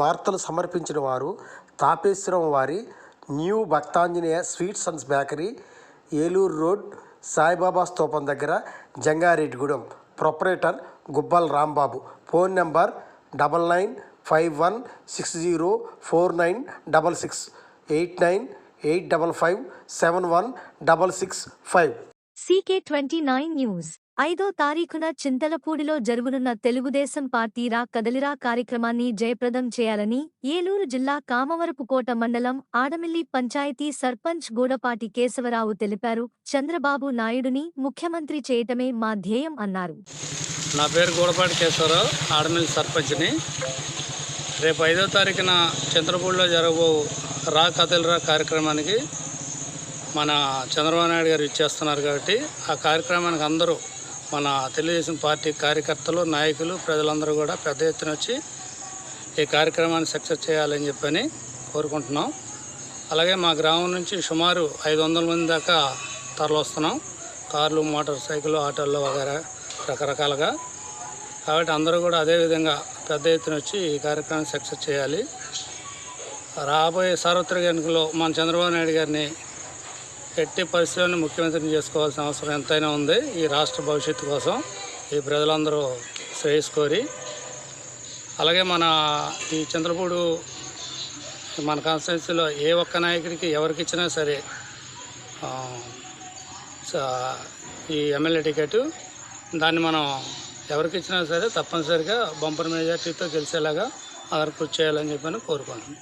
వార్తలు సమర్పించిన వారు తాపేశ్వరం వారి new Bhaktanjaneya sweets and bakery, Eluru road, Saibaba స్తూపం దగ్గర, Jangareddygudem. Proprietor Gubbal Rambabu. Phone number 9951604966 8985571665. CK29 news 5వ తారీఖున చింతలపూడిలో జరుగునున్న తెలుగుదేశం పార్టీ రా కదలిరా కార్యక్రమాన్ని జయప్రదం చేయాలని ఏలూరు జిల్లా కామవరపుకోట మండలం ఆడమిల్లి పంచాయతీ సర్పంచ్ గూడపాటి కేశవరావు తెలిపారు. చంద్రబాబు నాయుడుని ముఖ్యమంత్రి చేయటమే మా ధ్యేయం అన్నారు. నా పేరు గూడపాటి కేశవరావు, ఆడమిల్లి సర్పంచ్ని. రేపు 5వ తారీఖున చింతలపూడిలో జరగబో రా కదలిరా కార్యక్రమానికి మన చంద్రబాబు నాయుడు గారు ఇచ్చేస్తున్నారు కాబట్టి ఆ కార్యక్రమానికి అందరూ మన తెలుగుదేశం పార్టీ కార్యకర్తలు, నాయకులు, ప్రజలందరూ కూడా పెద్ద ఎత్తున వచ్చి ఈ కార్యక్రమాన్ని సక్సెస్ చేయాలని చెప్పని కోరుకుంటున్నాం. అలాగే మా గ్రామం నుంచి సుమారు 500 మంది దాకా తరలిస్తున్నాం. కార్లు, మోటార్ సైకిల్, ఆటోల్లో వగైరా రకరకాలుగా. కాబట్టి అందరూ కూడా అదేవిధంగా పెద్ద ఎత్తున వచ్చి ఈ కార్యక్రమాన్ని సక్సెస్ చేయాలి. రాబోయే సార్వత్రిక ఎన్నికల్లో మన చంద్రబాబు నాయుడు గారిని ఎట్టి పరిస్థితులను ముఖ్యమంత్రిని చేసుకోవాల్సిన అవసరం ఎంతైనా ఉంది. ఈ రాష్ట్ర భవిష్యత్తు కోసం ఈ ప్రజలందరూ శ్రేయస్కోరి, అలాగే మన ఈ చింతలపూడి మన కాన్స్టిట్యున్సీలో ఏ ఒక్క నాయకుడికి ఎవరికి ఇచ్చినా సరే ఈ ఎమ్మెల్యే టికెట్ దాన్ని మనం ఎవరికి ఇచ్చినా సరే తప్పనిసరిగా బంపర్ మెజార్టీతో గెలిచేలాగా అందరూ కృషి చేయాలని చెప్పని కోరుకుంటున్నాం.